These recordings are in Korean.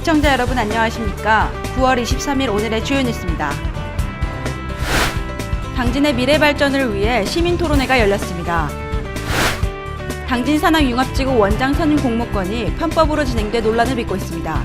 시청자 여러분 안녕하십니까? 9월 23일 오늘의 주요 뉴스입니다. 당진의 미래 발전을 위해 시민 토론회가 열렸습니다. 당진 산학융합지구 원장 선임 공모건이 편법으로 진행돼 논란을 빚고 있습니다.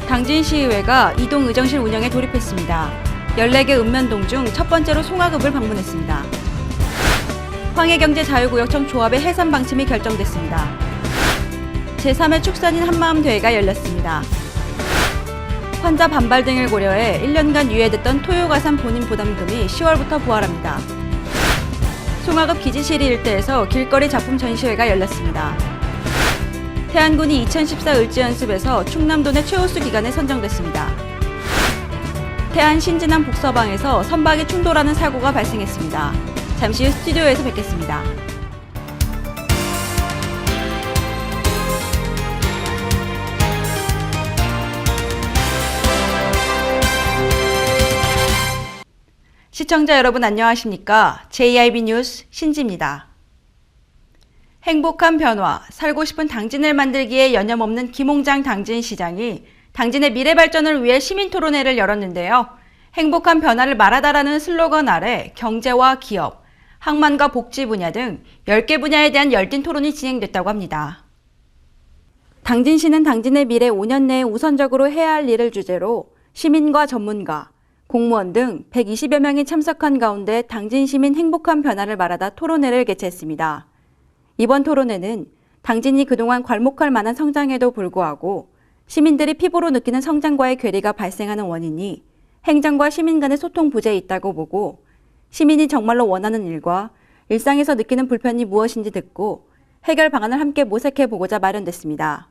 당진시의회가 이동 의정실 운영에 돌입했습니다. 14개 읍면동 중 첫 번째로 송화읍을 방문했습니다. 황해경제자유구역청 조합의 해산 방침이 결정됐습니다. 제3회 축산인 한마음 대회가 열렸습니다. 환자 반발 등을 고려해 1년간 유예됐던 토요가산 본인 부담금이 10월부터 부활합니다. 송화읍 기지시리 일대에서 길거리 작품 전시회가 열렸습니다. 태안군이 2014 을지연습에서 충남도 내 최우수 기관에 선정됐습니다. 태안 신진안 북서방에서 선박이 충돌하는 사고가 발생했습니다. 잠시 후 스튜디오에서 뵙겠습니다. 시청자 여러분 안녕하십니까? JIB 뉴스 신지입니다. 행복한 변화, 살고 싶은 당진을 만들기에 여념없는 김홍장 당진시장이 당진의 미래 발전을 위해 시민 토론회를 열었는데요. 행복한 변화를 말하다라는 슬로건 아래 경제와 기업, 학만과 복지 분야 등 10개 분야에 대한 열띤 토론이 진행됐다고 합니다. 당진시는 당진의 미래 5년 내에 우선적으로 해야 할 일을 주제로 시민과 전문가, 공무원 등 120여 명이 참석한 가운데 당진 시민 행복한 변화를 말하다 토론회를 개최했습니다. 이번 토론회는 당진이 그동안 괄목할 만한 성장에도 불구하고 시민들이 피부로 느끼는 성장과의 괴리가 발생하는 원인이 행정과 시민 간의 소통 부재에 있다고 보고 시민이 정말로 원하는 일과 일상에서 느끼는 불편이 무엇인지 듣고 해결 방안을 함께 모색해 보고자 마련됐습니다.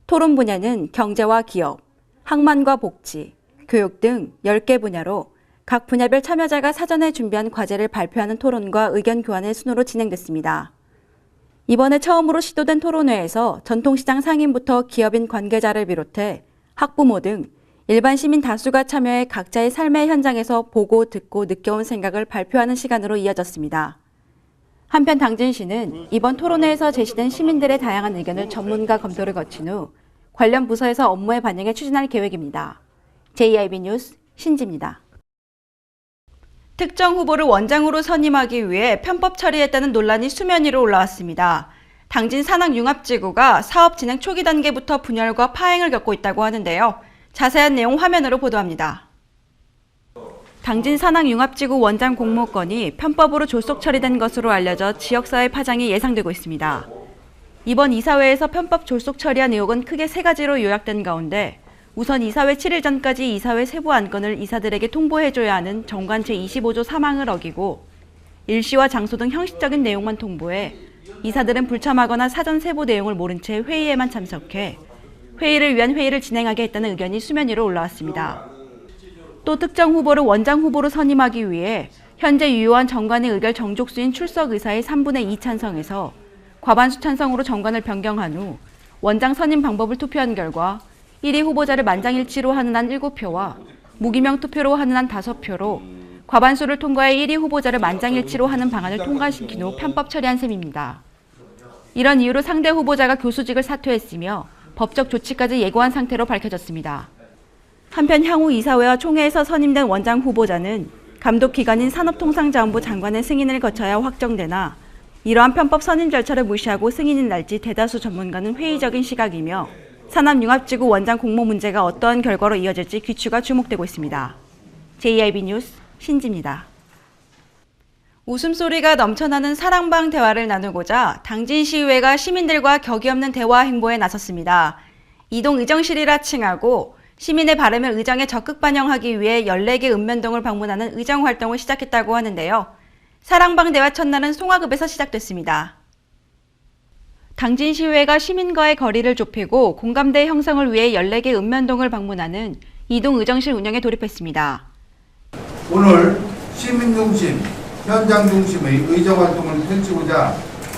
토론 분야는 경제와 기업, 학만과 복지, 교육 등 10개 분야로 각 분야별 참여자가 사전에 준비한 과제를 발표하는 토론과 의견 교환의 순으로 진행됐습니다. 이번에 처음으로 시도된 토론회에서 전통시장 상인부터 기업인 관계자를 비롯해 학부모 등 일반 시민 다수가 참여해 각자의 삶의 현장에서 보고 듣고 느껴온 생각을 발표하는 시간으로 이어졌습니다. 한편 당진시는 이번 토론회에서 제시된 시민들의 다양한 의견을 전문가 검토를 거친 후 관련 부서에서 업무에 반영해 추진할 계획입니다. JIB 뉴스 신지입니다. 특정 후보를 원장으로 선임하기 위해 편법 처리했다는 논란이 수면 위로 올라왔습니다. 당진 산학융합지구가 사업 진행 초기 단계부터 분열과 파행을 겪고 있다고 하는데요. 자세한 내용 화면으로 보도합니다. 당진 산학융합지구 원장 공모건이 편법으로 졸속 처리된 것으로 알려져 지역사회 파장이 예상되고 있습니다. 이번 이사회에서 편법 졸속 처리한 의혹은 크게 3가지로 요약된 가운데 우선 이사회 7일 전까지 이사회 세부 안건을 이사들에게 통보해줘야 하는 정관 제25조 3항을 어기고 일시와 장소 등 형식적인 내용만 통보해 이사들은 불참하거나 사전 세부 내용을 모른 채 회의에만 참석해 회의를 위한 회의를 진행하게 했다는 의견이 수면 위로 올라왔습니다. 또 특정 후보를 원장 후보로 선임하기 위해 현재 유효한 정관의 의결 정족수인 출석 의사의 3분의 2 찬성에서 과반수 찬성으로 정관을 변경한 후 원장 선임 방법을 투표한 결과 1위 후보자를 만장일치로 하는 한 7표와 무기명 투표로 하는 한 5표로 과반수를 통과해 1위 후보자를 만장일치로 하는 방안을 통과시킨 후 편법 처리한 셈입니다. 이런 이유로 상대 후보자가 교수직을 사퇴했으며 법적 조치까지 예고한 상태로 밝혀졌습니다. 한편 향후 이사회와 총회에서 선임된 원장 후보자는 감독기관인 산업통상자원부 장관의 승인을 거쳐야 확정되나 이러한 편법 선임 절차를 무시하고 승인이 날지 대다수 전문가는 회의적인 시각이며 산업융합지구 원장 공모 문제가 어떠한 결과로 이어질지 귀추가 주목되고 있습니다. JIB 뉴스 신지입니다. 웃음소리가 넘쳐나는 사랑방 대화를 나누고자 당진시의회가 시민들과 격이 없는 대화 행보에 나섰습니다. 이동 의정실이라 칭하고 시민의 바람을 의정에 적극 반영하기 위해 14개 읍면동을 방문하는 의정 활동을 시작했다고 하는데요. 사랑방 대화 첫날은 송화읍에서 시작됐습니다. 당진시의회가 시민과의 거리를 좁히고 공감대 형성을 위해 14개 읍면동을 방문하는 이동 의정실 운영에 돌입했습니다. 오늘 시민중심, 현장중심의 의정활동을 펼치고자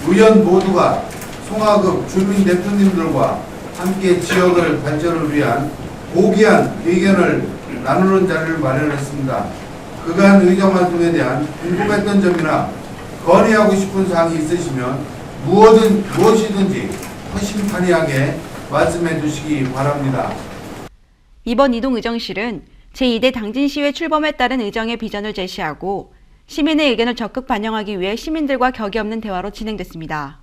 의원 모두가 송화읍 주민 대표님들과 함께 지역을 발전을 위한 고귀한 의견을 나누는 자리를 마련했습니다. 그간 의정활동에 대한 궁금했던 점이나 건의하고 싶은 사항이 있으시면 무엇이든지 허심탄회하게 말씀해 주시기 바랍니다. 이번 이동 의정실은 제2대 당진시회 출범에 따른 의정의 비전을 제시하고 시민의 의견을 적극 반영하기 위해 시민들과 격이 없는 대화로 진행됐습니다.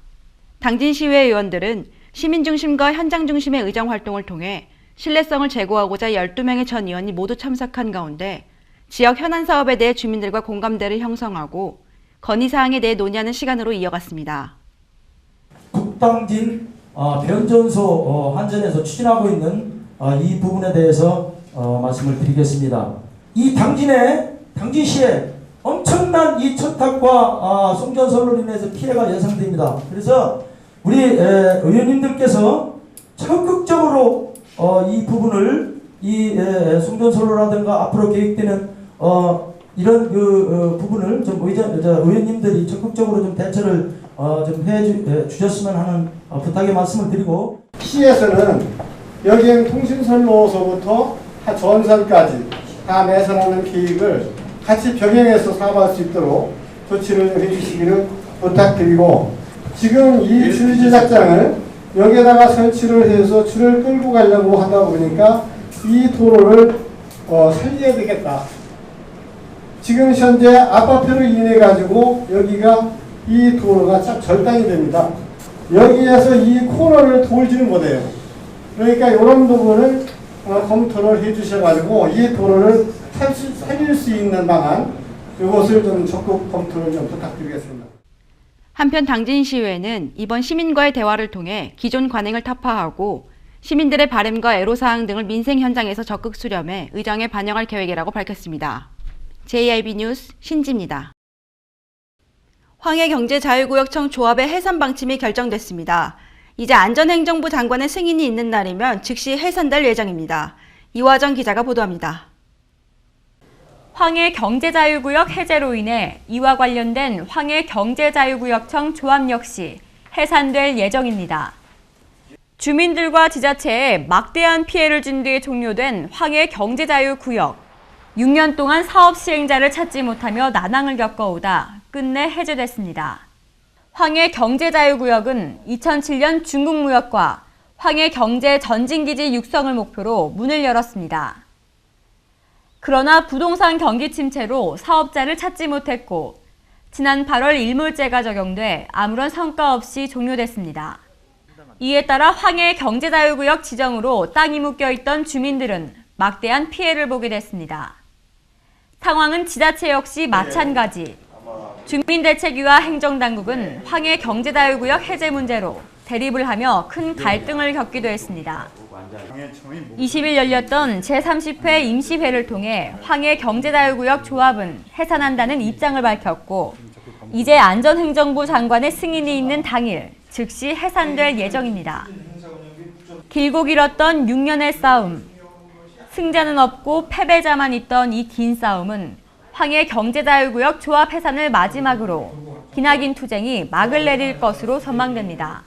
당진시회 의원들은 시민 중심과 현장 중심의 의정 활동을 통해 신뢰성을 제고하고자 12명의 전 의원이 모두 참석한 가운데 지역 현안 사업에 대해 주민들과 공감대를 형성하고 건의사항에 대해 논의하는 시간으로 이어갔습니다. 국당진 변전소 한전에서 추진하고 있는 이 부분에 대해서 말씀을 드리겠습니다. 이 당진시에 엄청난 이 청탁과 송전설로 인해서 피해가 예상됩니다. 그래서 우리 의원님들께서 적극적으로 이 부분을 이 송전설로라든가 앞으로 계획되는 이런 부분을 좀 의원님들이 적극적으로 좀 대처를 좀 해주셨으면 하는 부탁의 말씀을 드리고, 시에서는 여기행 통신선로서부터 전선까지 다 매선하는 계획을 같이 병행해서 사업할 수 있도록 조치를 해주시기를 부탁드리고, 지금 이 줄 제작장을 여기에다가 설치를 해서 줄을 끌고 가려고 하다 보니까 이 도로를 살려야 되겠다. 지금 현재 아파트로 인해 가지고 여기가 이 도로가 쫙 절단이 됩니다. 여기에서 이 코너를 돌지는 못해요. 그러니까 이런 부분을 검토를 해주셔가지고 이 도로를 살릴 수 있는 방안, 이것을 좀 적극 검토를 좀 부탁드리겠습니다. 한편 당진시의회는 이번 시민과의 대화를 통해 기존 관행을 타파하고 시민들의 바램과 애로사항 등을 민생 현장에서 적극 수렴해 의정에 반영할 계획이라고 밝혔습니다. JIB 뉴스 신지입니다. 황해경제자유구역청 조합의 해산 방침이 결정됐습니다. 이제 안전행정부 장관의 승인이 있는 날이면 즉시 해산될 예정입니다. 이화정 기자가 보도합니다. 황해경제자유구역 해제로 인해 이와 관련된 황해경제자유구역청 조합 역시 해산될 예정입니다. 주민들과 지자체에 막대한 피해를 준 뒤에 종료된 황해경제자유구역. 6년 동안 사업 시행자를 찾지 못하며 난항을 겪어오다 끝내 해제됐습니다. 황해경제자유구역은 2007년 중국무역과 황해경제전진기지 육성을 목표로 문을 열었습니다. 그러나 부동산 경기 침체로 사업자를 찾지 못했고 지난 8월 일몰제가 적용돼 아무런 성과 없이 종료됐습니다. 이에 따라 황해경제자유구역 지정으로 땅이 묶여있던 주민들은 막대한 피해를 보게 됐습니다. 상황은 지자체 역시 마찬가지. 주민대책위와 행정당국은 황해경제자유구역 해제 문제로 대립을 하며 큰 갈등을 겪기도 했습니다. 20일 열렸던 제30회 임시회를 통해 황해경제자유구역 조합은 해산한다는 입장을 밝혔고 이제 안전행정부 장관의 승인이 있는 당일 즉시 해산될 예정입니다. 길고 길었던 6년의 싸움. 승자는 없고 패배자만 있던 이 긴 싸움은 황해경제자유구역 조합 해산을 마지막으로 기나긴 투쟁이 막을 내릴 것으로 전망됩니다.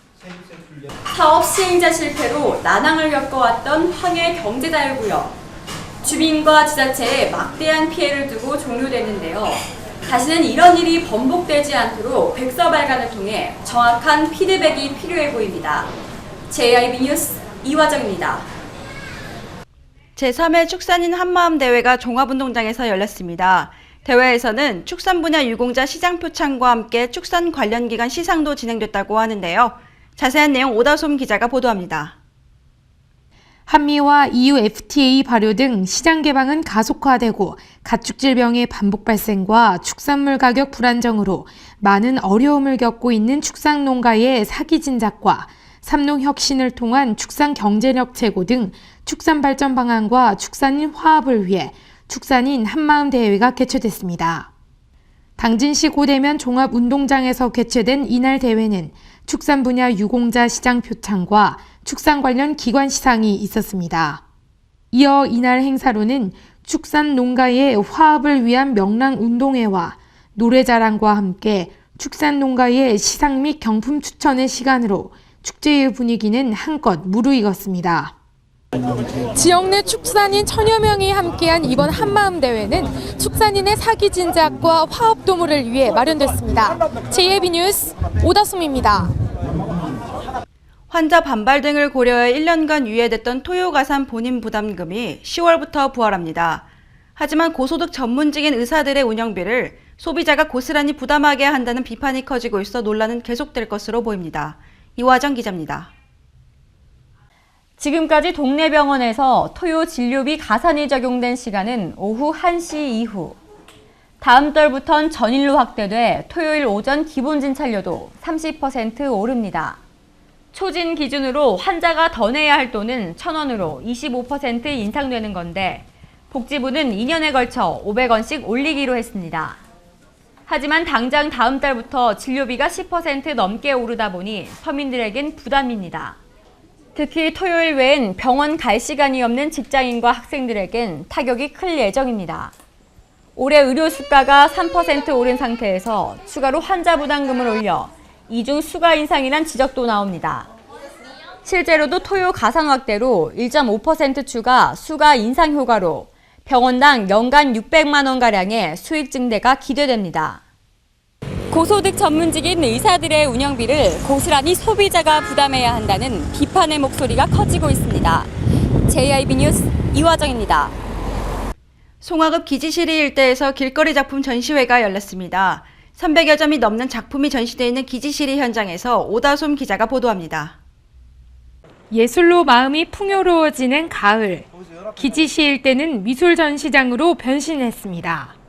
사업 시행자 실패로 난항을 겪어왔던 황해경제자유구역. 주민과 지자체에 막대한 피해를 두고 종료되는데요. 다시는 이런 일이 번복되지 않도록 백서 발간을 통해 정확한 피드백이 필요해 보입니다. JIB 뉴스 이화정입니다. 제3회 축산인 한마음 대회가 종합운동장에서 열렸습니다. 대회에서는 축산 분야 유공자 시장 표창과 함께 축산 관련 기관 시상도 진행됐다고 하는데요. 자세한 내용 오다솜 기자가 보도합니다. 한미와 EU FTA 발효 등 시장 개방은 가속화되고 가축 질병의 반복 발생과 축산물 가격 불안정으로 많은 어려움을 겪고 있는 축산 농가의 사기 진작과 삼농 혁신을 통한 축산 경제력 제고 등 축산 발전 방안과 축산인 화합을 위해 축산인 한마음 대회가 개최됐습니다. 당진시 고대면 종합운동장에서 개최된 이날 대회는 축산 분야 유공자 시장 표창과 축산 관련 기관 시상이 있었습니다. 이어 이날 행사로는 축산 농가의 화합을 위한 명랑운동회와 노래자랑과 함께 축산 농가의 시상 및 경품 추천의 시간으로 축제의 분위기는 한껏 무르익었습니다. 지역 내 축산인 천여 명이 함께한 이번 한마음 대회는 축산인의 사기 진작과 화합 도모를 위해 마련됐습니다. JIB 뉴스 오다솜입니다. 환자 반발 등을 고려해 1년간 유예됐던 토요가산 본인 부담금이 10월부터 부활합니다. 하지만 고소득 전문직인 의사들의 운영비를 소비자가 고스란히 부담하게 한다는 비판이 커지고 있어 논란은 계속될 것으로 보입니다. 이화정 기자입니다. 지금까지 동네 병원에서 토요 진료비 가산이 적용된 시간은 오후 1시 이후. 다음 달부턴 전일로 확대돼 토요일 오전 기본 진찰료도 30% 오릅니다. 초진 기준으로 환자가 더 내야 할 돈은 1,000원으로 25% 인상되는 건데 복지부는 2년에 걸쳐 500원씩 올리기로 했습니다. 하지만 당장 다음 달부터 진료비가 10% 넘게 오르다 보니 서민들에겐 부담입니다. 특히 토요일 외엔 병원 갈 시간이 없는 직장인과 학생들에겐 타격이 클 예정입니다. 올해 의료 수가가 3% 오른 상태에서 추가로 환자 부담금을 올려 이중 수가 인상이란 지적도 나옵니다. 실제로도 토요 가산 확대로 1.5% 추가 수가 인상 효과로 병원당 연간 600만 원가량의 수익 증대가 기대됩니다. 고소득 전문직인 의사들의 운영비를 고스란히 소비자가 부담해야 한다는 비판의 목소리가 커지고 있습니다. JIB 뉴스 이화정입니다. 송화급 기지시리 일대에서 길거리 작품 전시회가 열렸습니다. 300여 점이 넘는 작품이 전시되어 있는 기지시리 현장에서 오다솜 기자가 보도합니다. 예술로 마음이 풍요로워지는 가을. 기지시 일대는 미술 전시장으로 변신했습니다.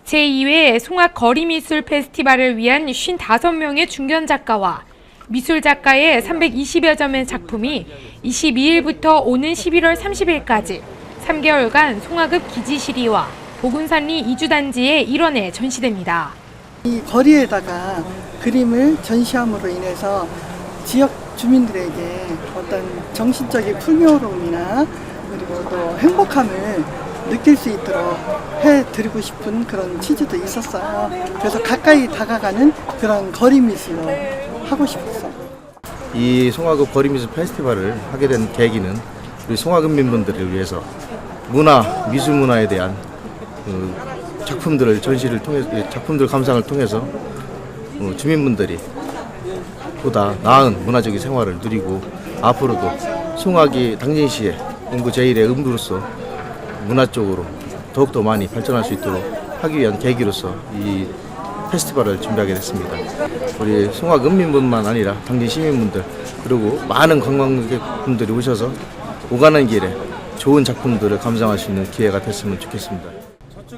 제2회 송악 거리미술 페스티벌을 위한 55명의 중견 작가와 미술 작가의 320여 점의 작품이 22일부터 오는 11월 30일까지 3개월간 송화급 기지시리와 보군산리 이주단지의 일원에 전시됩니다. 이 거리에다가 그림을 전시함으로 인해서 지역 주민들에게 어떤 정신적인 풍요로움이나 그리고 또 행복함을 느낄 수 있도록 해드리고 싶은 그런 취지도 있었어요. 그래서 가까이 다가가는 그런 거리 미술을 하고 싶었어요. 이 송화급 거리미술 페스티벌을 하게 된 계기는 우리 송화급민분들을 위해서 미술 문화에 대한 작품들을 전시를 통해 작품들 감상을 통해서 주민분들이 보다 나은 문화적인 생활을 누리고 앞으로도 송악이 당진시의 인구 제1의 음부로서 문화 쪽으로 더욱더 많이 발전할 수 있도록 하기 위한 계기로서 이 페스티벌을 준비하게 됐습니다. 우리 송악 은민뿐만 아니라 당진 시민분들 그리고 많은 관광객분들이 오셔서 오가는 길에 좋은 작품들을 감상할 수 있는 기회가 됐으면 좋겠습니다.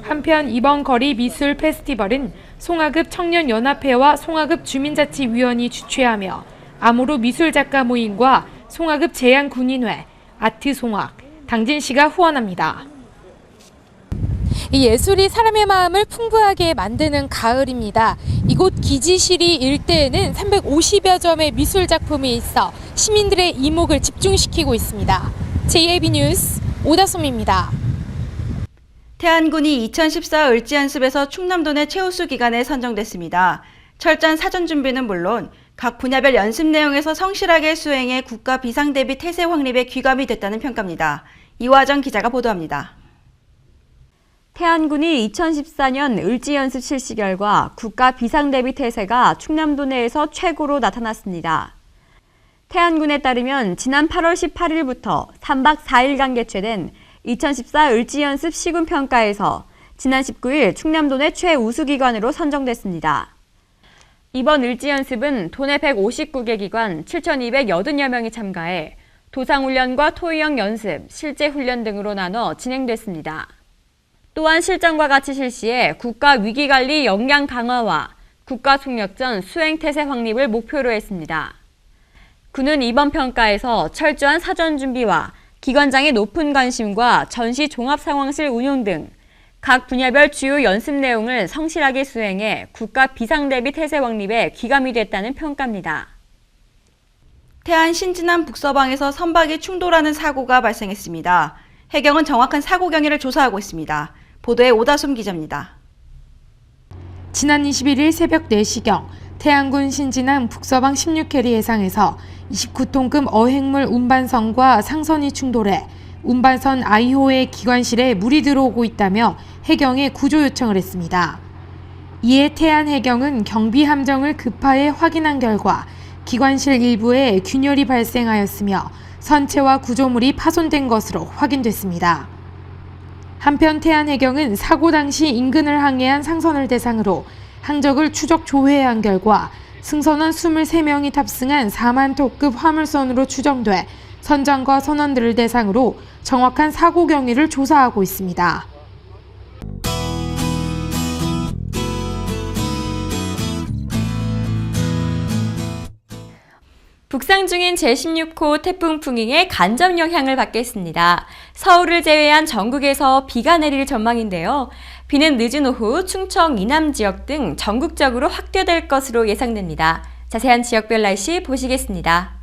한편 이번 거리 미술 페스티벌은 송화급 청년연합회와 송화급 주민자치위원이 주최하며 암호로 미술작가 모임과 송화급 제양군인회, 아트송악, 당진시가 후원합니다. 이 예술이 사람의 마음을 풍부하게 만드는 가을입니다. 이곳 기지시리 일대에는 350여 점의 미술 작품이 있어 시민들의 이목을 집중시키고 있습니다. JIB 뉴스 오다솜입니다. 태안군이 2014 을지연습에서 충남도 내 최우수 기관에 선정됐습니다. 철저한 사전 준비는 물론 각 분야별 연습 내용에서 성실하게 수행해 국가 비상 대비 태세 확립에 귀감이 됐다는 평가입니다. 이화정 기자가 보도합니다. 태안군이 2014년 을지연습 실시 결과 국가 비상 대비 태세가 충남도 내에서 최고로 나타났습니다. 태안군에 따르면 지난 8월 18일부터 3박 4일간 개최된 2014 을지연습 시군평가에서 지난 19일 충남도 내 최우수기관으로 선정됐습니다. 이번 을지연습은 도내 159개 기관 7,280여 명이 참가해 도상훈련과 토의형 연습, 실제 훈련 등으로 나눠 진행됐습니다. 또한 실전과 같이 실시해 국가 위기관리 역량 강화와 국가속력전 수행태세 확립을 목표로 했습니다. 군은 이번 평가에서 철저한 사전 준비와 기관장의 높은 관심과 전시 종합상황실 운용 등 각 분야별 주요 연습 내용을 성실하게 수행해 국가 비상대비 태세 확립에 귀감이 됐다는 평가입니다. 태안 신진안 북서방에서 선박이 충돌하는 사고가 발생했습니다. 해경은 정확한 사고 경위를 조사하고 있습니다. 보도에 오다솜 기자입니다. 지난 21일 새벽 4시경 태안군 신진안 북서방 16해리 해상에서 29톤급 어획물 운반선과 상선이 충돌해 운반선 아이호의 기관실에 물이 들어오고 있다며 해경에 구조 요청을 했습니다. 이에 태안해경은 경비함정을 급파해 확인한 결과 기관실 일부에 균열이 발생하였으며 선체와 구조물이 파손된 것으로 확인됐습니다. 한편 태안해경은 사고 당시 인근을 항해한 상선을 대상으로 항적을 추적 조회한 결과 승선원 23명이 탑승한 4만톤급 화물선으로 추정돼 선장과 선원들을 대상으로 정확한 사고 경위를 조사하고 있습니다. 북상 중인 제16호 태풍 풍잉의 간접 영향을 받겠습니다. 서울을 제외한 전국에서 비가 내릴 전망인데요. 비는 늦은 오후 충청 이남 지역 등 전국적으로 확대될 것으로 예상됩니다. 자세한 지역별 날씨 보시겠습니다.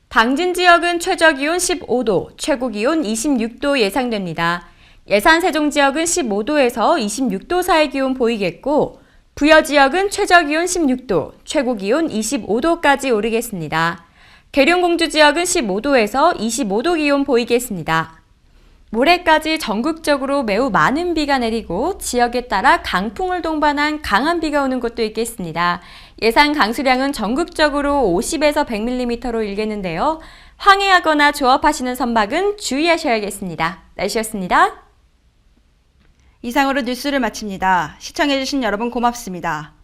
당진 지역은 최저기온 15도, 최고기온 26도 예상됩니다. 예산 세종 지역은 15도에서 26도 사이 기온 보이겠고 부여 지역은 최저기온 16도, 최고기온 25도까지 오르겠습니다. 계룡공주 지역은 15도에서 25도 기온 보이겠습니다. 모레까지 전국적으로 매우 많은 비가 내리고 지역에 따라 강풍을 동반한 강한 비가 오는 곳도 있겠습니다. 예상 강수량은 전국적으로 50에서 100mm로 일겠는데요. 항해하거나 조업하시는 선박은 주의하셔야겠습니다. 날씨였습니다. 이상으로 뉴스를 마칩니다. 시청해주신 여러분 고맙습니다.